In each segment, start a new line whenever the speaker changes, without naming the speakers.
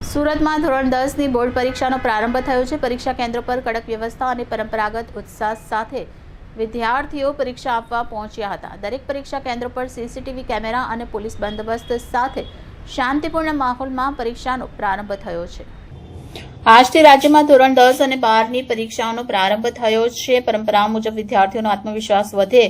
સુરતમાં ધોરણ 10ની બોર્ડ પરીક્ષાનો પ્રારંભ થયો છે। પરીક્ષા કેન્દ્ર પર કડક વ્યવસ્થા અને પરંપરાગત ઉત્સાહ સાથે વિદ્યાર્થીઓ પરીક્ષા આપવા પહોંચ્યા હતા। દરેક પરીક્ષા કેન્દ્ર પર સીસીટીવી કેમેરા અને પોલીસ બંદોબસ્ત સાથે શાંતિપૂર્ણ માહોલમાં પરીક્ષાનો પ્રારંભ થયો છે। આજથી રાજ્યમાં ધોરણ 10 અને 12ની પરીક્ષાનો પ્રારંભ થયો છે। પરંપરા મુજબ વિદ્યાર્થીઓનો આત્મવિશ્વાસ વધે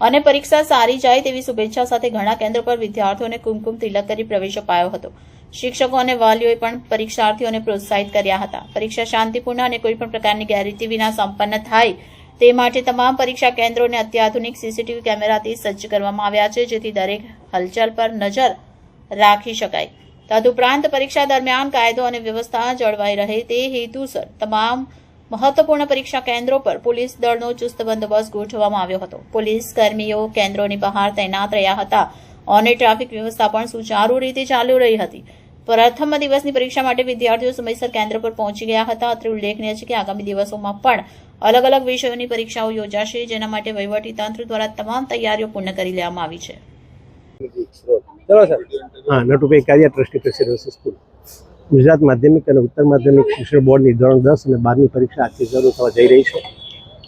અને પરીક્ષા સારી જાય તેવી શુભેચ્છા સાથે ઘણા કેન્દ્ર પર વિદ્યાર્થીઓને કુમકુમ તિલક કરી પ્રવેશ અપાયો હતો। શિક્ષકો અને વાલીઓએ પણ પરીક્ષાર્થીઓને પ્રોત્સાહિત કર્યા હતા। પરીક્ષા શાંતિપૂર્ણ અને કોઈપણ પ્રકારની ગેરરીતિ વિના સંપન્ન થાય તે માટે તમામ પરીક્ષા કેન્દ્રોને અત્યાધુનિક સીસીટીવી કેમેરાથી સજ્જ કરવામાં આવ્યા છે, જેથી દરેક હલચલ પર નજર રાખી શકાય। તદુપરાંત પરીક્ષા દરમિયાન કાયદો અને વ્યવસ્થા જળવાઈ રહે તે હેતુસર તમામ મહત્વપૂર્ણ પરીક્ષા કેન્દ્રો પર પોલીસ દળનો ચુસ્ત બંદોબસ્ત ગોઠવવામાં આવ્યો હતો। પોલીસ કર્મીઓ કેન્દ્રોની બહાર તૈનાત રહ્યા હતા અને ટ્રાફિક વ્યવસ્થા પણ સુચારુ રીતે ચાલુ રહી હતી। પ્રથમ દિવસની પરીક્ષા માટે વિદ્યાર્થીઓ સમયસર કેન્દ્ર પર પહોંચી ગયા હતા। અત્રે ઉલ્લેખનીય છે કે આગામી દિવસોમાં પણ અલગ અલગ વિષયોની પરીક્ષાઓ યોજાશે, જેના માટે વહીવટી તંત્ર દ્વારા તમામ તૈયારીઓ પૂર્ણ કરી લેવામાં આવી છે।
Natubhai Kariya, trustee presidency school. Gujarat માધ્યમિક અને ઉત્તર માધ્યમિક શિક્ષણ બોર્ડની ધોરણ 10 અને 12ની પરીક્ષા આજથી શરૂ થવા જઈ રહી છે।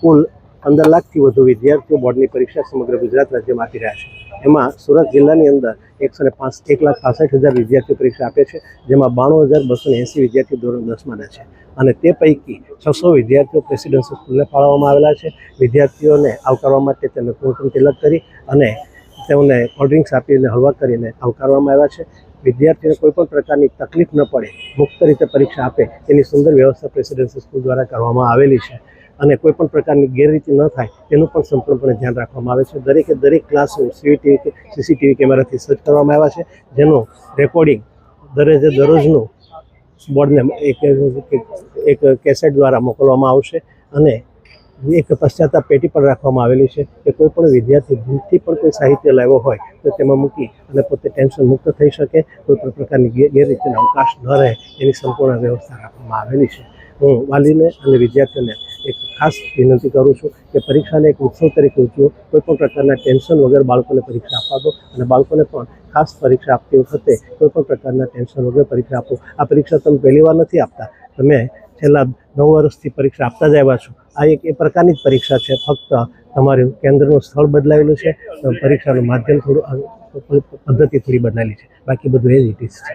કુલ 15 લાખથી વધુ વિદ્યાર્થીઓ બોર્ડની પરીક્ષા સમગ્ર ગુજરાત રાજ્યમાં આપી રહ્યા છે। એમાં સુરત જિલ્લાની અંદર 1,65,000 વિદ્યાર્થીઓ પરીક્ષા આપે છે, જેમાં 92,280 વિદ્યાર્થીઓ ધોરણ 10માના છે અને તે પૈકી 600 વિદ્યાર્થીઓ પ્રેસિડેન્સી સ્કૂલને ફાળવવામાં આવેલા છે। વિદ્યાર્થીઓને આવકારવા માટે તેમને કુમકુમ તિલક કરી અને તેમને કોલ્ડ ડ્રિંક્સ આપીને હળવા કરીને આવકારવામાં આવ્યા છે। વિદ્યાર્થીઓને કોઈપણ પ્રકારની તકલીફ ન પડે, મુક્ત રીતે પરીક્ષા આપે તેની સુંદર વ્યવસ્થા પ્રેસિડેન્સી સ્કૂલ દ્વારા કરવામાં આવેલી છે અને કોઈપણ પ્રકારની ગેરરીતિ ન થાય તેનું પણ સંપૂર્ણપણે ધ્યાન રાખવામાં આવે છે। દરેકે દરેક ક્લાસરૂમ સીસીટીવી કેમેરાથી સજ્જ કરવામાં આવ્યા છે, જેનું રેકોર્ડિંગ દરરોજનું બોર્ડને એક કેસેટ દ્વારા મોકલવામાં આવશે અને એક પશ્ચાતાપ પેટી પણ રાખવામાં આવેલી છે કે કોઈ પણ વિદ્યાર્થી ભૂલથી પણ કોઈ સાહિત્ય લાવ્યો હોય તો તેમાં મૂકી અને પોતે ટેન્શન મુક્ત થઈ શકે, કોઈ પણ પ્રકારની ગેરરીતિનો અવકાશ ન રહે એની સંપૂર્ણ વ્યવસ્થા રાખવામાં આવેલી છે। હું વાલીને અને વિદ્યાર્થીઓને એક ખાસ વિનંતી કરું છું કે પરીક્ષાને એક ઉત્સવ તરીકે ઉજવો, કોઈપણ પ્રકારના ટેન્શન વગર બાળકોને પરીક્ષા આપવા દો અને બાળકોને પણ ખાસ પરીક્ષા આપતી વખતે કોઈપણ પ્રકારના ટેન્શન વગર પરીક્ષા આપો। આ પરીક્ષા તમે પહેલી વાર નથી આપતા, તમે છેલ્લા 9 વર્ષથી પરીક્ષા આપતા જ આવ્યા છો। આ એક એ પ્રકારની જ પરીક્ષા છે, ફક્ત તમારું કેન્દ્રનું સ્થળ બદલાયેલું છે, પરીક્ષાનું માધ્યમ થોડું, પદ્ધતિ થોડી બદલાયેલી છે, બાકી બધું એ જ ઇટ ઇઝ છે।